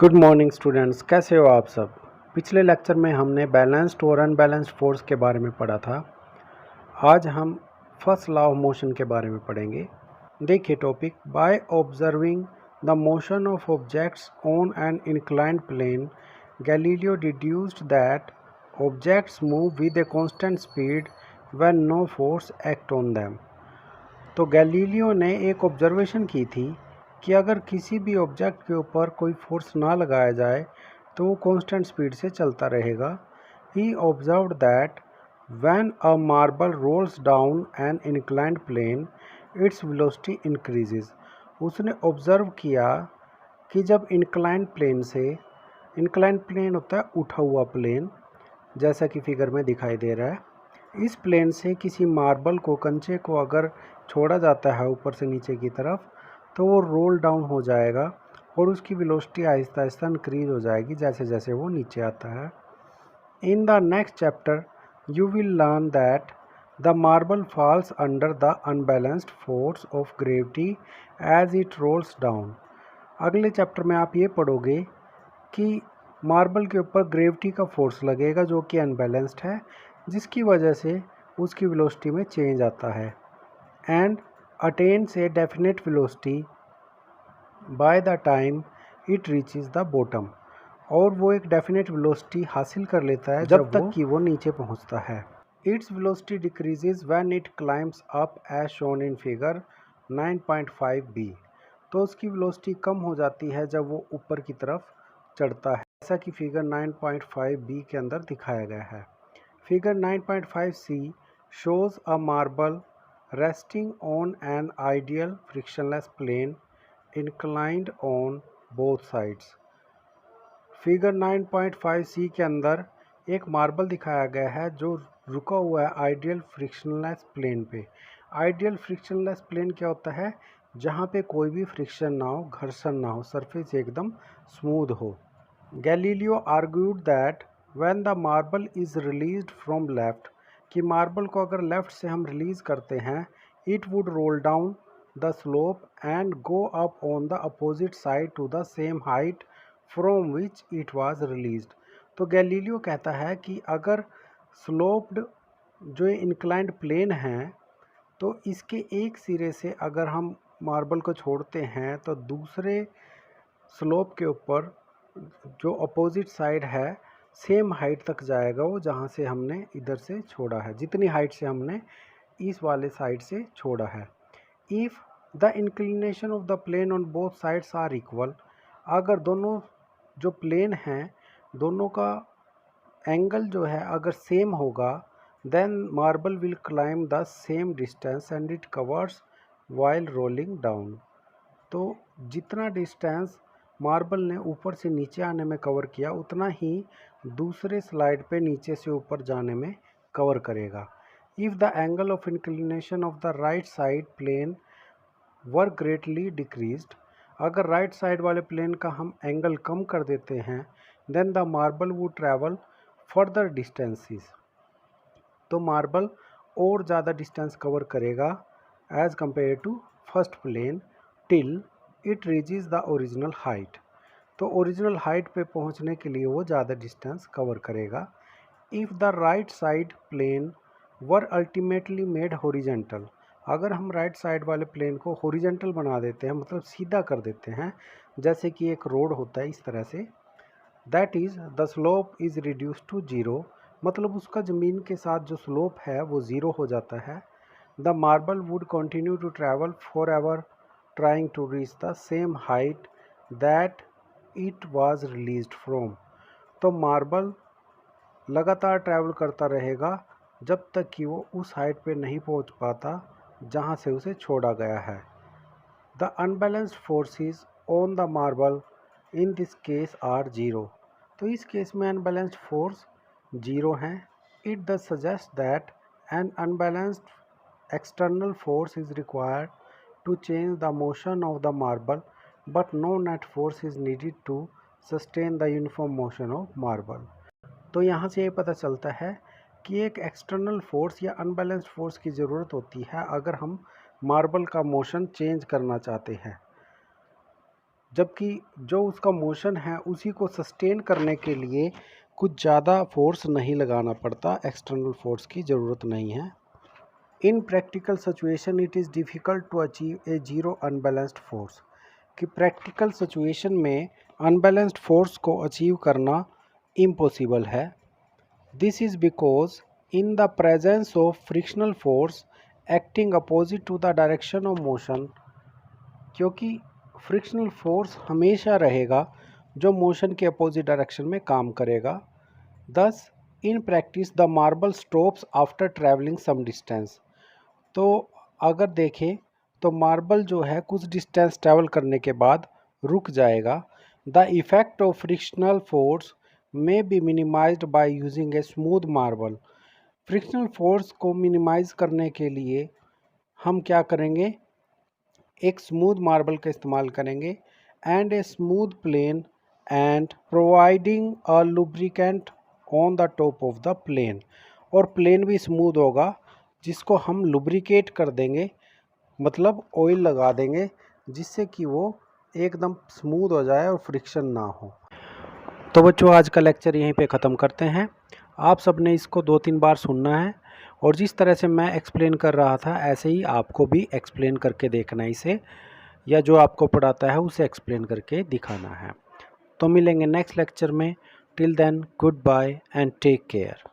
Good morning students, कैसे हो आप सब। पिछले लेक्चर में हमने बैलेंस्ड और अनबैलेंस्ड फोर्स के बारे में पढ़ा था। आज हम फर्स्ट लॉ ऑफ मोशन के बारे में पढ़ेंगे। देखिए topic, by observing the motion of objects on an inclined plane Galileo deduced that objects move with a constant speed when no force act on them. तो गैलीलियो ने एक observation की थी कि अगर किसी भी ऑब्जेक्ट के ऊपर कोई फोर्स ना लगाया जाए तो वो कांस्टेंट स्पीड से चलता रहेगा। He observed that when a marble rolls down an inclined plane its velocity increases. उसने ऑब्जर्व किया कि जब इंक्लाइंड प्लेन से, इंक्लाइंड प्लेन होता है उठा हुआ प्लेन, जैसा कि फिगर में दिखाई दे रहा है, इस प्लेन से किसी मार्बल को, कंचे को अगर छोड़ा जाता है ऊपर से नीचे की तरफ तो वो रोल डाउन हो जाएगा और उसकी वेलोसिटी आहिस्ता आहिस्ता इंक्रीज हो जाएगी जैसे जैसे वो नीचे आता है। In the next chapter you will learn that the marble falls under the unbalanced force of gravity as it rolls down. अगले चैप्टर में आप ये पढ़ोगे कि मार्बल के ऊपर ग्रेविटी का फोर्स लगेगा जो कि अनबैलेंस्ड है, जिसकी वजह से उसकी वेलोसिटी में चेंज आता है and attains a definite velocity by the time it reaches the bottom. और वो एक डेफिनेट वेलोसिटी हासिल कर लेता है जब तक कि वो नीचे पहुंचता है। Its velocity decreases when it climbs up as shown in figure 9.5b। तो उसकी वेलोसिटी कम हो जाती है जब वो ऊपर की तरफ चढ़ता है, जैसा कि फिगर 9.5b के अंदर दिखाया गया है। Figure 9.5c shows a marble resting on an ideal frictionless plane inclined on both sides। Figure 9.5c के अंदर एक मार्बल दिखाया गया है जो रुका हुआ है आइडियल फ्रिक्शनलेस प्लेन पे। आइडियल फ्रिक्शनलेस प्लेन क्या होता है? जहाँ पे कोई भी फ्रिक्शन ना हो, घर्षण ना हो, सरफेस एकदम स्मूथ हो। Galileo argued that when the marble is released from left, कि मार्बल को अगर लेफ्ट से हम रिलीज करते हैं, it would roll down the slope and go up on the opposite side to the same height from which it was released. तो Galileo कहता है कि अगर स्लोप्ड जो इंक्लाइंड प्लेन है तो इसके एक सिरे से अगर हम मार्बल को छोड़ते हैं तो दूसरे स्लोप के ऊपर जो अपोजिट साइड है सेम हाइट तक जाएगा वो, जहाँ से हमने इधर से छोड़ा है, जितनी हाइट से हमने इस वाले साइड से छोड़ा है। If the inclination of the plane on both sides are equal, अगर दोनों जो प्लेन हैं दोनों का एंगल जो है अगर सेम होगा, then marble will climb the same distance and it covers while rolling down. तो जितना डिस्टेंस मार्बल ने ऊपर से नीचे आने में कवर किया उतना ही दूसरे स्लाइड पे नीचे से ऊपर जाने में कवर करेगा। If the angle of inclination of the right side plane were greatly decreased, अगर राइट साइड वाले प्लेन का हम एंगल कम कर देते हैं, then the marble would travel further distances, तो मार्बल और ज़्यादा डिस्टेंस कवर करेगा as compare to first plane till it reaches the original height. तो ओरिजिनल हाइट पे पहुंचने के लिए वो ज़्यादा डिस्टेंस कवर करेगा। If the right side plane were ultimately made horizontal, अगर हम राइट साइड वाले प्लेन को हॉरिजेंटल बना देते हैं, मतलब सीधा कर देते हैं, जैसे कि एक रोड होता है इस तरह से, that is the slope is reduce to zero, मतलब उसका ज़मीन के साथ जो स्लोप है वो ज़ीरो हो जाता है। The marble would continue to travel forever trying to reach the same height that it was released from. तो मार्बल लगातार ट्रैवल करता रहेगा जब तक कि वो उस हाइट पे नहीं पहुंच पाता जहां से उसे छोड़ा गया है। The unbalanced forces on the marble in this case are zero, तो इस केस में अनबैलेंस्ड फोर्स जीरो हैं। It thus suggest that an unbalanced external force is required to change the motion of the marble but no net force is needed to sustain the uniform motion of marble. तो यहाँ से ये पता चलता है कि एक एक्सटर्नल फोर्स या अनबैलेंस्ड फोर्स की ज़रूरत होती है अगर हम मार्बल का मोशन चेंज करना चाहते हैं। जबकि जो उसका मोशन है उसी को सस्टेन करने के लिए कुछ ज़्यादा फोर्स नहीं लगाना पड़ता, एक्सटर्नल फोर्स की ज़रूरत नहीं है। In practical situation it is difficult to achieve a zero unbalanced force, कि प्रैक्टिकल सिचुएशन में अनबैलेंस्ड फोर्स को अचीव करना इम्पॉसिबल है। This is because in the presence of frictional force acting opposite to the direction of motion, क्योंकि frictional force हमेशा रहेगा जो motion के अपोजिट डायरेक्शन में काम करेगा। Thus in practice the marble stops after travelling some distance, तो अगर देखें तो मार्बल जो है कुछ डिस्टेंस ट्रैवल करने के बाद रुक जाएगा। The effect of frictional force may be minimised by using a smooth marble, frictional force को मिनिमाइज करने के लिए हम क्या करेंगे, एक स्मूथ मार्बल का इस्तेमाल करेंगे। And a smooth plane and providing a lubricant on the top of the plane, और प्लेन भी स्मूथ होगा जिसको हम लुब्रिकेट कर देंगे, मतलब ऑयल लगा देंगे जिससे कि वो एकदम स्मूथ हो जाए और फ्रिक्शन ना हो। तो बच्चों आज का लेक्चर यहीं पे ख़त्म करते हैं। आप सब ने इसको 2-3 बार सुनना है और जिस तरह से मैं एक्सप्लेन कर रहा था ऐसे ही आपको भी एक्सप्लेन करके देखना है इसे, या जो आपको पढ़ाता है उसे एक्सप्लेन करके दिखाना है। तो मिलेंगे नेक्स्ट लेक्चर में। Till then goodbye and take care.